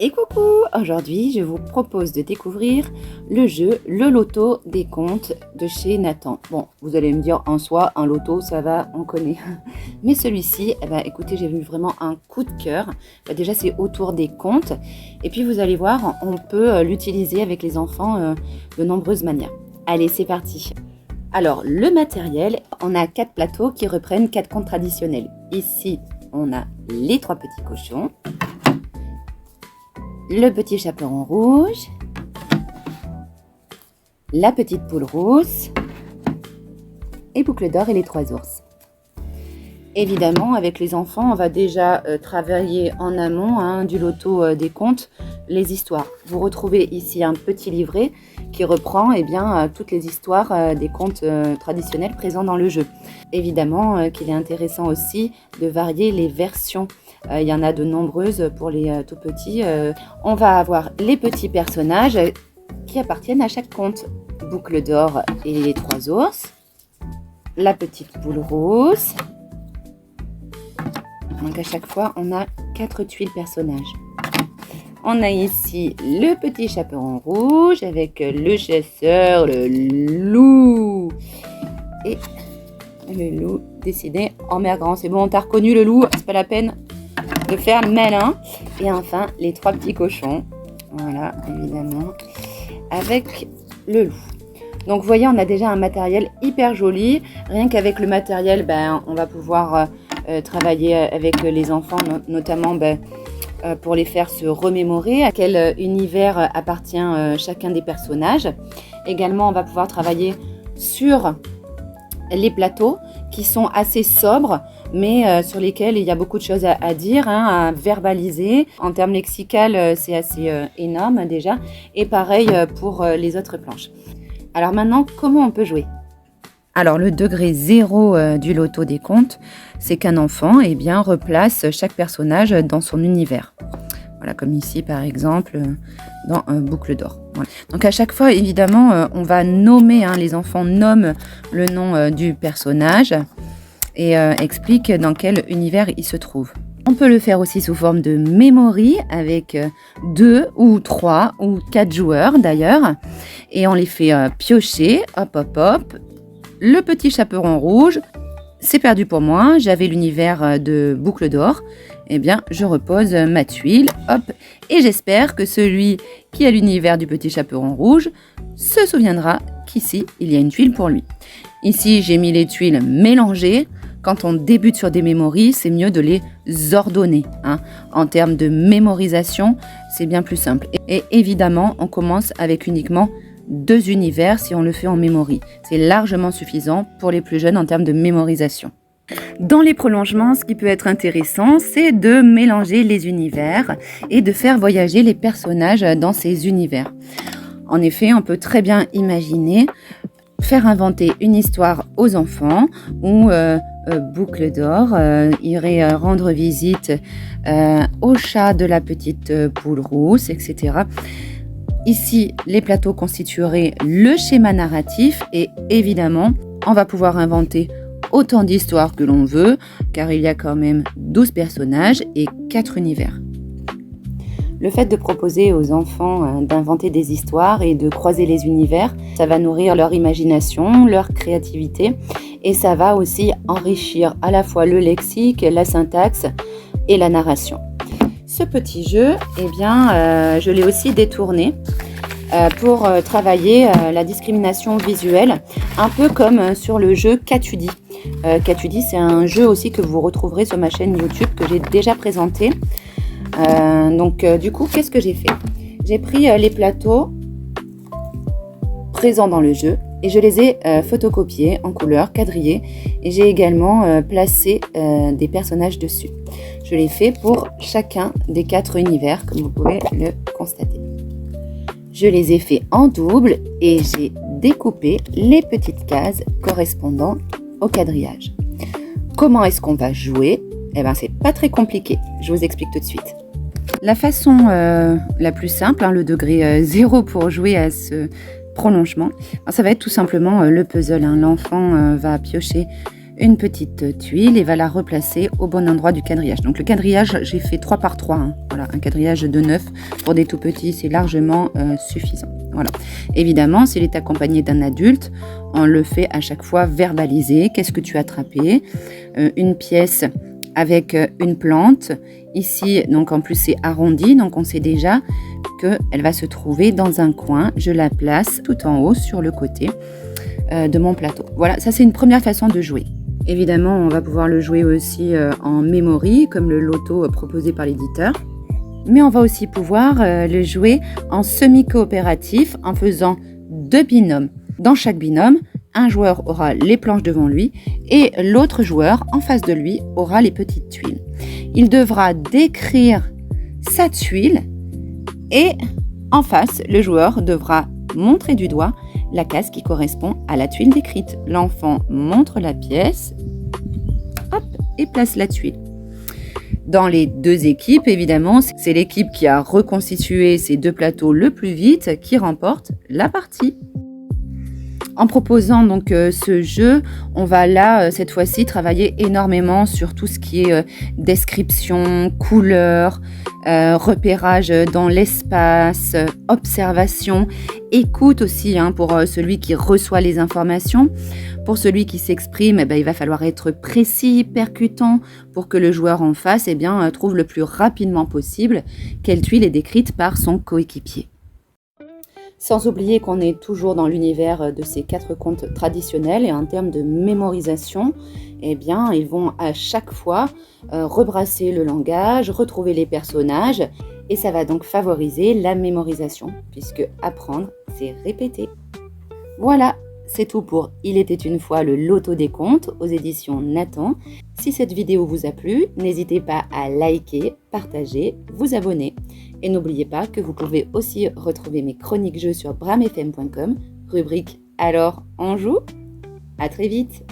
Et coucou! Aujourd'hui, je vous propose de découvrir le jeu Le Loto des Contes de chez Nathan. Bon, vous allez me dire, en soi, un loto, ça va, on connaît. Mais celui-ci, écoutez, j'ai eu vraiment un coup de cœur. Déjà, c'est autour des contes. Et puis, vous allez voir, on peut l'utiliser avec les enfants de nombreuses manières. Allez, c'est parti! Alors, le matériel, on a 4 plateaux qui reprennent 4 contes traditionnels. Ici, on a les 3 petits cochons. Le petit chaperon rouge, la petite poule rousse et Boucle d'or et les 3 ours. Évidemment, avec les enfants, on va déjà travailler en amont du loto des contes, les histoires. Vous retrouvez ici un petit livret qui reprend toutes les histoires des contes traditionnels présents dans le jeu. Évidemment qu'il est intéressant aussi de varier les versions. Il y en a de nombreuses pour les tout petits. On va avoir les petits personnages qui appartiennent à chaque conte. Boucle d'or et les 3 ours. La petite poule rousse. Donc à chaque fois, on a 4 tuiles personnages. On a ici le petit chaperon rouge avec le chasseur, le loup. Et le loup décidé en mer grand. C'est bon, t'as reconnu le loup, c'est pas la peine de faire malin. Et enfin, les 3 petits cochons. Voilà, évidemment. Avec le loup. Donc, vous voyez, on a déjà un matériel hyper joli. Rien qu'avec le matériel, on va pouvoir travailler avec les enfants, notamment pour les faire se remémorer à quel univers appartient chacun des personnages. Également, on va pouvoir travailler sur les plateaux qui sont assez sobres, mais sur lesquels il y a beaucoup de choses à dire, à verbaliser. En termes lexicaux, c'est assez énorme déjà. Et pareil pour les autres planches. Alors maintenant, comment on peut jouer ? Alors le degré 0 du loto des contes, c'est qu'un enfant replace chaque personnage dans son univers. Voilà, comme ici par exemple dans Boucle d'or. Voilà. Donc à chaque fois, évidemment, on va nommer, les enfants nomment le nom du personnage et expliquent dans quel univers il se trouve. On peut le faire aussi sous forme de memory avec 2 ou 3 ou 4 joueurs d'ailleurs. Et on les fait piocher, hop hop hop. Le petit chaperon rouge, c'est perdu pour moi, j'avais l'univers de Boucle d'or. Je repose ma tuile, hop, et j'espère que celui qui a l'univers du petit chaperon rouge se souviendra qu'ici, il y a une tuile pour lui. Ici, j'ai mis les tuiles mélangées. Quand on débute sur des mémories, c'est mieux de les ordonner. En termes de mémorisation, c'est bien plus simple. Et évidemment, on commence avec uniquement 2 univers si on le fait en memory. C'est largement suffisant pour les plus jeunes en termes de mémorisation. Dans les prolongements, ce qui peut être intéressant, c'est de mélanger les univers et de faire voyager les personnages dans ces univers. En effet, on peut très bien imaginer faire inventer une histoire aux enfants où Boucle d'or irait rendre visite au chat de la petite poule rousse, etc. Ici, les plateaux constitueraient le schéma narratif et évidemment, on va pouvoir inventer autant d'histoires que l'on veut, car il y a quand même 12 personnages et 4 univers. Le fait de proposer aux enfants d'inventer des histoires et de croiser les univers, ça va nourrir leur imagination, leur créativité et ça va aussi enrichir à la fois le lexique, la syntaxe et la narration. Ce petit jeu, je l'ai aussi détourné pour travailler la discrimination visuelle, un peu comme sur le jeu Qu'as-tu dit ? Qu'as-tu dit, c'est un jeu aussi que vous retrouverez sur ma chaîne YouTube que j'ai déjà présenté. Du coup, qu'est-ce que j'ai fait ? J'ai pris les plateaux présents dans le jeu et je les ai photocopiés en couleur, quadrillés, et j'ai également placé des personnages dessus. Je l'ai fait pour chacun des 4 univers, comme vous pouvez le constater. Je les ai fait en double et j'ai découpé les petites cases correspondant au quadrillage. Comment est-ce qu'on va jouer ? C'est pas très compliqué, je vous explique tout de suite. La façon la plus simple, le degré 0 pour jouer à ce prolongement, ça va être tout simplement le puzzle. L'enfant va piocher une petite tuile et va la replacer au bon endroit du quadrillage. Donc le quadrillage, j'ai fait 3 par 3. Hein. Voilà, un quadrillage de 9 pour des tout petits, c'est largement suffisant. Voilà. Évidemment, s'il est accompagné d'un adulte, on le fait à chaque fois verbaliser. Qu'est-ce que tu as attrapé? Une pièce avec une plante. Ici, donc en plus c'est arrondi, donc on sait déjà qu'elle va se trouver dans un coin. Je la place tout en haut sur le côté de mon plateau. Voilà, ça c'est une première façon de jouer. Évidemment, on va pouvoir le jouer aussi en memory, comme le loto proposé par l'éditeur. Mais on va aussi pouvoir le jouer en semi-coopératif en faisant 2 binômes. Dans chaque binôme, un joueur aura les planches devant lui et l'autre joueur en face de lui aura les petites tuiles. Il devra décrire sa tuile et en face, le joueur devra montrer du doigt la case qui correspond à la tuile décrite. L'enfant montre la pièce, hop, et place la tuile. Dans les 2 équipes, évidemment, c'est l'équipe qui a reconstitué ces 2 plateaux le plus vite qui remporte la partie. En proposant donc ce jeu, on va là, cette fois-ci, travailler énormément sur tout ce qui est description, couleur, repérage dans l'espace, observation, écoute aussi pour celui qui reçoit les informations. Pour celui qui s'exprime, il va falloir être précis, percutant pour que le joueur en face trouve le plus rapidement possible quelle tuile est décrite par son coéquipier. Sans oublier qu'on est toujours dans l'univers de ces 4 contes traditionnels et en termes de mémorisation, ils vont à chaque fois rebrasser le langage, retrouver les personnages et ça va donc favoriser la mémorisation puisque apprendre, c'est répéter. Voilà, c'est tout pour Il était une fois le loto des contes aux éditions Nathan. Si cette vidéo vous a plu, n'hésitez pas à liker, partager, vous abonner. Et n'oubliez pas que vous pouvez aussi retrouver mes chroniques jeux sur bramfm.com, rubrique Alors on joue. À très vite.